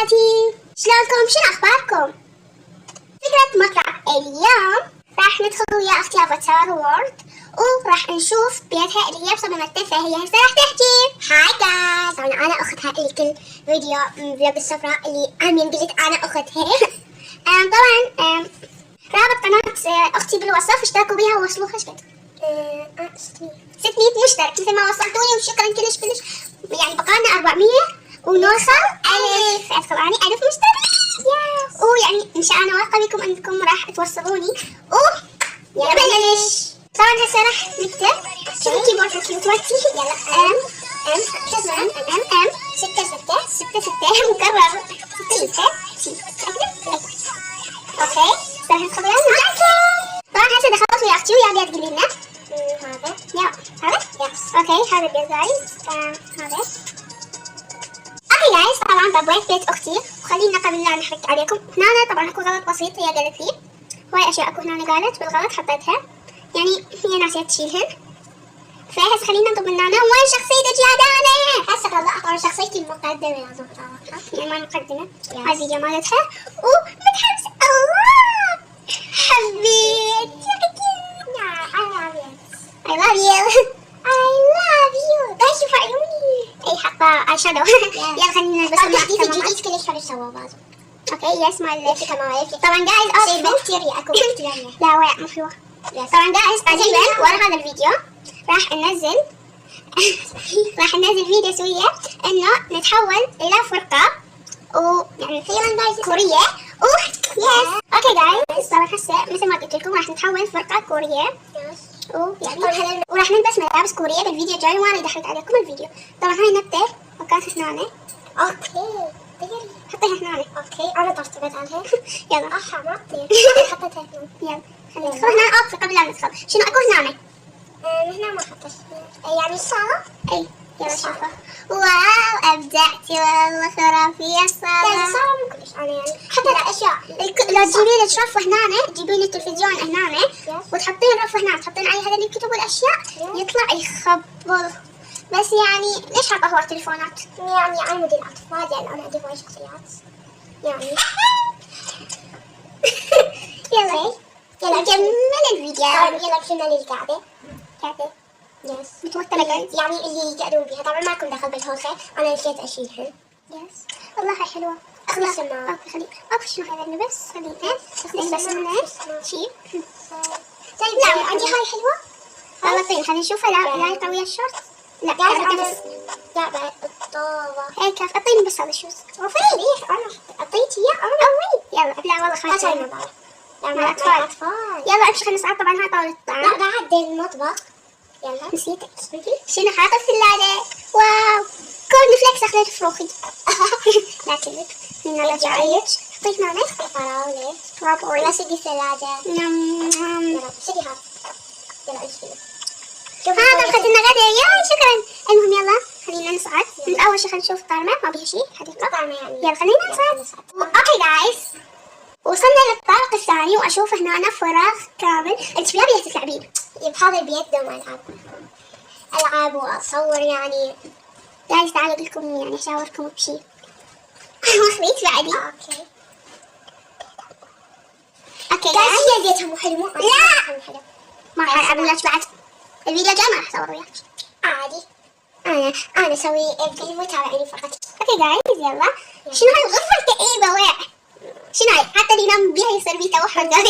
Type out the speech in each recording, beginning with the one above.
حبيباتي، شلونكم؟ شنو اخباركم؟ فكرة مقطع اليوم راح ندخل ويا اختي افاتار وورد وراح نشوف بيتها اللي هي بصممتها، فهي هسه راح تحكي. هاي جايز، طبعا انا اختها اللي كل فيديو فلوج السفرة اللي امين قلت انا اختها. طبعا رابط قناة اختي بالوصف، اشتركوا بيها ووصلوها ايش قد؟ 600 مشترك مثل ما وصلتوني، وشكرا كلش كلش. يعني بقالنا 400 ونوصل 1000. طبعا 1000 مشترك. ويعني ان شاء الله واثقه بكم انكم راح توصلوني. يلا بلش. طبعا هسه راح نكتب. شوفوا الكيبورد كيوت مالتي. يلا ام 6 مكرر 6 اوكي. راح ندخل ويانا. طبعا هسه دخلت ويا اختي ويا بيت قولي لنا. هذا هذا اوكي. هذا بيت جايز. هذا اوكي جايز. طبعا بابويت بيت اختي، وخلينا قبل لا نحرق عليكم هنا. طبعا اكو غلط بسيط هي قالت لي، هواي اشياء اكو هنا قالت بالغلط حطيتها، يعني هي ناسية تشيلهن. فهسه خلينا نطلب من نانا وين شخصيتك يا دانا. هسه والله اطلع شخصيتي المقدمة لازم اطلعها، يعني ما المقدمة. هاي الفيديو مالتها ومتحمسة. الله حبيت I love you. تعال شوف عيوني. اي حاطة اي شادو. يلا خلينا نلبس. جديد كلش حلو سوا بعض. اوكي يس مال طبعا جايز بكتيريا اكو بكتيريا. لا ويا مو حلوة. طبعا جايز قريبا ورا هذا الفيديو راح ننزل فيديو سوية انه نتحول الى فرقة ويعني كورية يس. اوكي جايز. طبعا هسه مثل ما قلت لكم راح نتحول فرقة كورية يعني وراح نلبس ملابس كورية بالفيديو الجاي، وانا احرق عليكم الفيديو. طبعا هاي نبتة وكانت هنا. اوكي حطيها هنا. اوكي انا ترتبت عليها. يلا ما اطير. حطيتها هنا. يلا خلينا ندخل هنا. اوكي قبل لا ندخل شنو اكو هنا؟ هنا ما حطيت يعني الصالة. اي يلا شوفوا. واو ابدعتي والله، خرافية الصالة. الصالة مو كلش انا يعني حتى الاشياء لو تجيبين لك رف هنا، تجيبين التلفزيون هنا وتحطين رف هنا، تحطين عليه هذا الكتب والاشياء يطلع يخبل. بس يعني ليش حاطه هو تليفونات؟ يعني انا مدير اطفال، يعني انا عندي هواي شخصيات يعني. يلا كمل الفيديو. يلا وصلنا للقعدة. يس متوترة جايز، يعني اللي يقعدون بيها. طبعا ما لكم دخل بالهوسة، انا نسيت اشيلها. يس والله هاي حلوة. اخلص اوكي خليك. اوكي شنو هذا اللبس؟ خلينا نلبس منه شيء. لا عندي هاي حلوة والله. طيب خلينا نشوفها. لا قوية الشورت. لا بس لا الطاوة هيك اعطيني بس هذا الشوز. وفيني انا اعطيتي اياه انا. يلا لا والله خلاص مع الاطفال. يلا امشي خلينا نصعد. طبعا هاي طاولة الطعام. لا بعد المطبخ. يلا نسيتك. شنو حاطة الثلاجة؟ واو كورن فليكس اخذت فروخي. لا كذب. هنا رجعيك. حطيت نعناع فراولة ستروبري. لا سقي الثلاجة. يلا سقي هذا. يلا امشي. هذا اخذت لنا غدا. يا شكرا. المهم يلا خلينا نصعد. اول شيء خلينا نشوف طعمه ما بيها شيء حديقة. طعمه يعني. يلا خلينا نصعد. اوكي جايز وصلنا للطابق الثاني واشوف هنا فراغ كامل. انت بيها بيها تلعبين بهذا البيت دوم العاب واصور يعني. جايز تعالوا اقول لكم يعني اشاوركم بشيء. وخليت بعدي. اوكي جايز هي بيتها مو حلو. لا ما راح العب وياك بعد. الفيديو الجاي ما راح اصور وياك عادي. انا اسوي فيديو تابعيني فقط. اوكي جايز يلا. شنو هاي الغرفة الكئيبة؟ ويع شنو هاي؟ حتى اللي ينام بيها يصير بيه توحد جايز.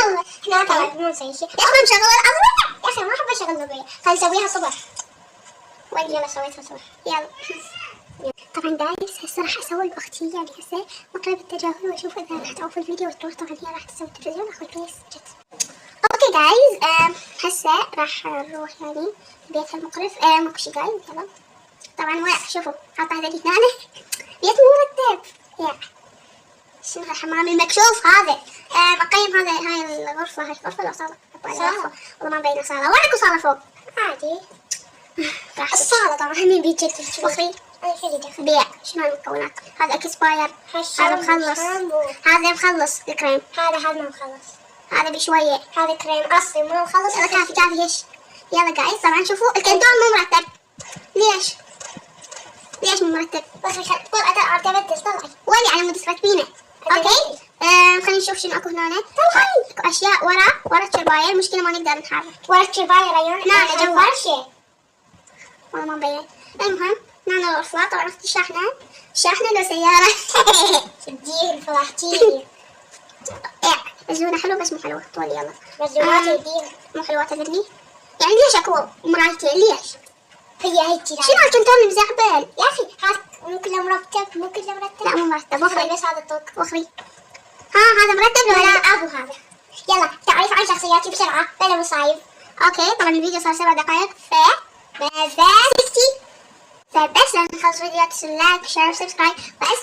والله احنا طبعا مو نسوي شيء. يا اخي مشغل الأضواء. يا اخي ما احب اشغل الأضواء. خلينا نسويها صبح. وين يلا سويتها صبح. يلا طبعا جايز هسه راح اسوي باختي يعني هسه مقلب التجاهل واشوف اذا راح تعوف الفيديو وتروح. طبعا هي راح تسوي التلفزيون اخوي كويس جد. اوكي جايز هسه راح نروح يعني بيت المقرف. ماكو شي جايز. يلا طبعا ويا شوفوا حاطه هذا هنا بيت مرتب. يا شنو الحمام المكشوف هذا. بقيم هذا هاي الغرفة. هاي غرفة ولا صالة؟ صالة والله ما مبينة صالة. وين اكو صالة فوق؟ عادي الصالة. طبعا همين بيجي وخي بيع. شنو المكونات؟ هذا اكسباير. هذا مخلص. هذا مخلص الكريم. هذا ما مخلص. هذا بشوية. هذا كريم اصلي مو مخلص. يلا كافي ايش. يلا جايز طبعا شوفوا الكنتون مو مرتب. ليش؟ ليش مو مرتب؟ بس تقول اعتمدت طلعي ولي على مود ترتبينه. اوكي خلينا نشوف شنو اكو هنا. طلعي اكو اشياء ورا الشربايه، المشكله ما نقدر نتحرك ورا الشربايه ريون. هنا جوا فرشه والله ما مبين. المهم هنا الوصلات. طبعا اختي شاحنه لو سياره. تدير الفلاحتي. الزونة حلوة بس مو حلوة. طول يلا بس زوناتها يدير مو حلوة تدري يعني. ليش اكو مرايتين ليش؟ هي هيك شنو الكنترول مزعبل يا اخي؟ هذا مو كله مرتب. لا مو مرتب. وخري بس هذا الطوق وخري. هذا مرتب ولا ابو هذا؟ يلا تعريف عن شخصياتي بسرعة بلا مصايب. اوكي طبعا الفيديو صار 7 دقائق بس لازم نخلص فيديو. لايك شير سبسكرايب. بس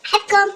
احبكم.